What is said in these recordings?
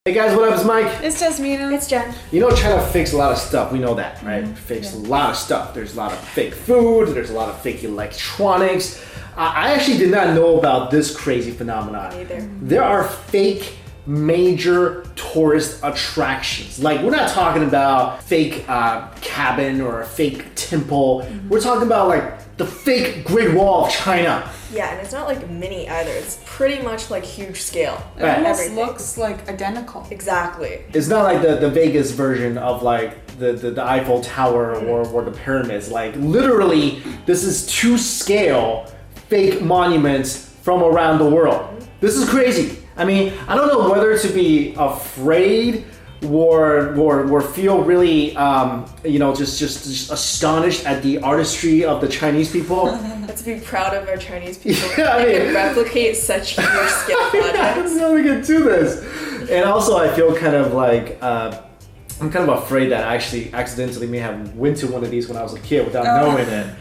Hey guys, what up? It's Mike. It's Jasmina. It's Jen. You know, China fakes a lot of stuff. We know that, right? Fakes a lot of stuff. There's a lot of fake food. There's a lot of fake electronics. I actually did not know about this crazy phenomenon. Neither. There are fake major tourist attractions. Like, we're not talking about fake cabin or a fake temple. We're talking about like the fake Great Wall of China. Yeah, and it's not like mini either. It's pretty much like huge scale. It almost looks like identical. Exactly. It's not like the Vegas version of like the Eiffel Tower or the pyramids. Like literally, this is to scale fake monuments from around the world. This is crazy. I mean, I don't know whether to be afraid or feel really, just astonished at the artistry of the Chinese people. Let's be proud of our Chinese people. Yeah, I They mean- can replicate such huge scale I projects. don't know we can do this. And also, I feel kind of like I'm kind of afraid that I actually accidentally may have went to one of these when I was a kid without knowing it.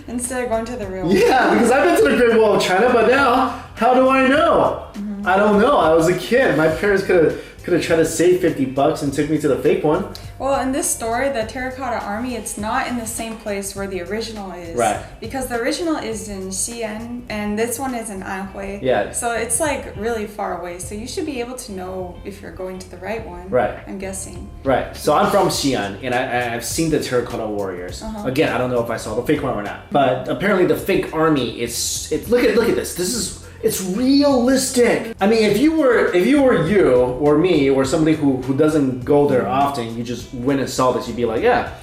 Instead of going to the real one. Yeah, because I've been to the Great Wall of China, but now how do I know? I don't know. I was a kid. My parents could have tried to save $50 and took me to the fake one. Well, in this story, the Terracotta Army, it's not in the same place where the original is. Right. Because the original is in Xi'an, and this one is in Anhui. Yeah. So it's like really far away. So you should be able to know if you're going to the right one. Right. I'm guessing. Right. So I'm from Xi'an, and I've seen the Terracotta Warriors. Again, I don't know if I saw the fake one or not, but apparently the fake army is. Look at this. It's realistic. I mean, if you were you or me or somebody who doesn't go there often, you just went and saw this, you'd be like, yeah,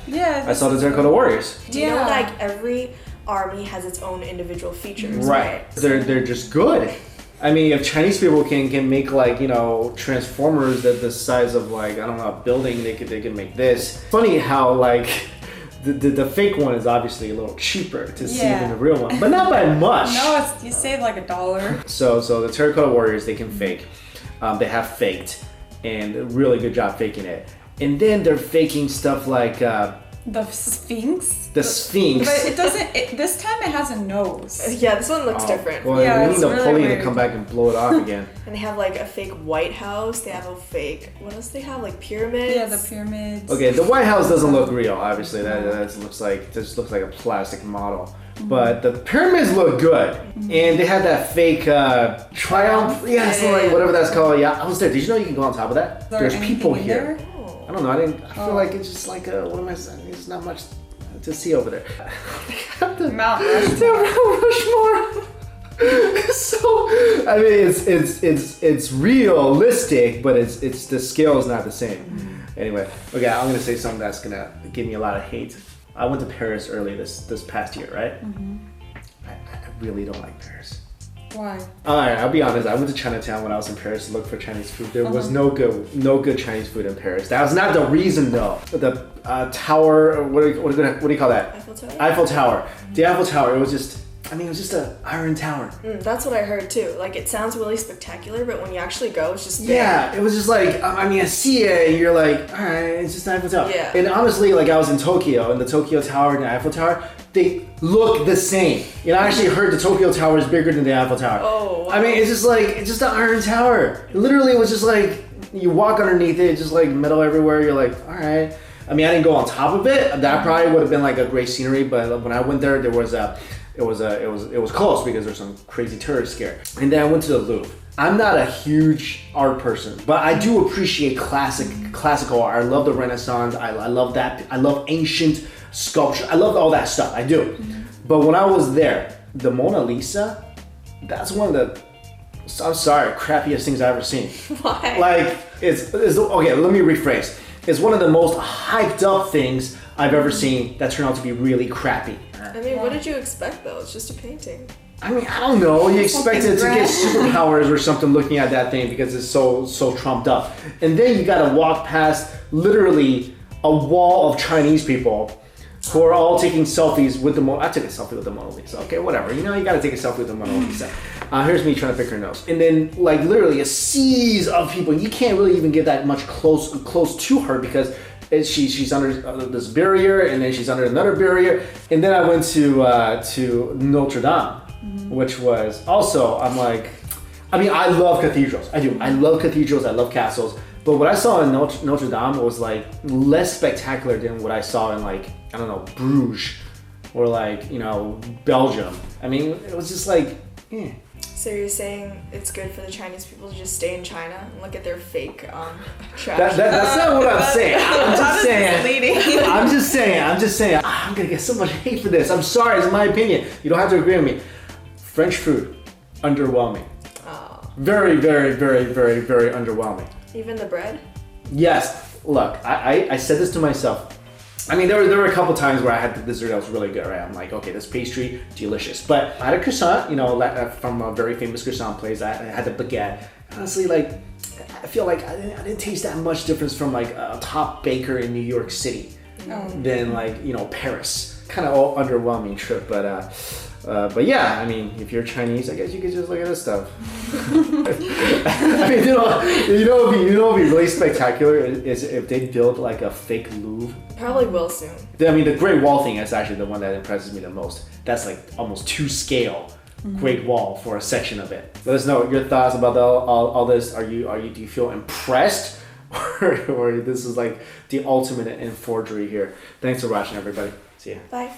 I saw the Terracotta Warriors. Do you know like every army has its own individual features? Right. They're just good. I mean, if Chinese people can make like, transformers that the size of like, I don't know, a building, they can make this. Funny how like the fake one is obviously a little cheaper to see than the real one, but not by much. No, you save like $1. So the Terracotta Warriors, they can fake. They have faked, and a really good job faking it. And then they're faking stuff like The Sphinx? the Sphinx. But it doesn't, this time it has a nose. Yeah, this one looks different. Well, Yeah, we need it's Napoleon really to weird. come back and blow it off again. And they have like a fake White House. They have a fake, what else they have? Like pyramids. Yeah, the pyramids. Okay, the White House doesn't look real. Obviously, that just looks like a plastic model. But the pyramids look good, and they have that fake triumph. Yeah, so like whatever that's called. Yeah, I was there. Did you know you can go on top of that? Is there There's anything people in here. there? I don't know. I feel like it's just like what am I saying? There's not much to see over there. Mount Rushmore. Mount Rushmore. So I mean, it's realistic, but it's the scale is not the same. Anyway, okay, I'm gonna say something that's gonna give me a lot of hate. I went to Paris early this past year, right? I really don't like Paris. Why? Alright, I'll be honest. I went to Chinatown when I was in Paris to look for Chinese food. There was no good Chinese food in Paris. That was not the reason though. The tower, what do you call that? Eiffel Tower? Eiffel Tower. The Eiffel Tower. It was just an iron tower. That's what I heard too. Like it sounds really spectacular, but when you actually go, it's just Yeah, it was just like, I see it, and you're like, all right, it's just an Eiffel Tower. Yeah. And honestly, like I was in Tokyo, and the Tokyo Tower and the Eiffel Tower, they look the same. I actually heard the Tokyo Tower is bigger than the Eiffel Tower. Oh, wow. I mean, it's just an iron tower. Literally, it was just like, you walk underneath it, just like metal everywhere, you're like, all right. I mean, I didn't go on top of it. That probably would have been like a great scenery, but when I went there, it was close because there's some crazy tourist scare. And then I went to the Louvre. I'm not a huge art person, but I do appreciate classical art. I love the Renaissance. I love that. I love ancient sculpture. I love all that stuff. I do. But when I was there, the Mona Lisa, that's one of the, I'm sorry, crappiest things I've ever seen. Why? Like it's okay. Let me rephrase. It's one of the most hyped up things I've ever seen that turned out to be really crappy. I mean, what did you expect though? It's just a painting. I mean, I don't know. You expect it to get superpowers or something looking at that thing because it's so trumped up. And then you gotta walk past literally a wall of Chinese people who are all taking selfies with the I took a selfie with the Mona Lisa. Okay, whatever. You gotta take a selfie with the Mona Lisa. Here's me trying to pick her nose. And then like literally a seas of people. You can't really even get that much close to her because she's under this barrier, and then she's under another barrier. And then I went to Notre Dame, which was also, I'm like, I mean, I love cathedrals. I do. I love cathedrals. I love castles. But what I saw in Notre Dame was like less spectacular than what I saw in like, I don't know, Bruges or like, you know, Belgium. I mean, it was just like, eh. So you're saying it's good for the Chinese people to just stay in China and look at their fake trash? That's not what I'm saying. I'm just saying. I'm gonna get so much hate for this. I'm sorry, it's my opinion. You don't have to agree with me. French food, underwhelming. Oh. Very, very, very, very, very underwhelming. Even the bread? Yes. Look, I said this to myself. I mean, there were a couple times where I had the dessert that was really good, right? I'm like, okay, this pastry, delicious. But I had a croissant, you know, from a very famous croissant place. I had the baguette. Honestly, like, I feel like I didn't taste that much difference from like a top baker in New York City than like, you know, Paris. Kind of all underwhelming trip, but yeah, I mean, if you're Chinese, I guess you could just look at this stuff. I mean, you know what would be really spectacular is if they build like a fake Louvre. Probably will soon. I mean, the Great Wall thing is actually the one that impresses me the most. That's like almost to scale Great Wall for a section of it. Let us know your thoughts about all this. Do you feel impressed, or this is like the ultimate in forgery here? Thanks for watching, everybody. See ya. Bye.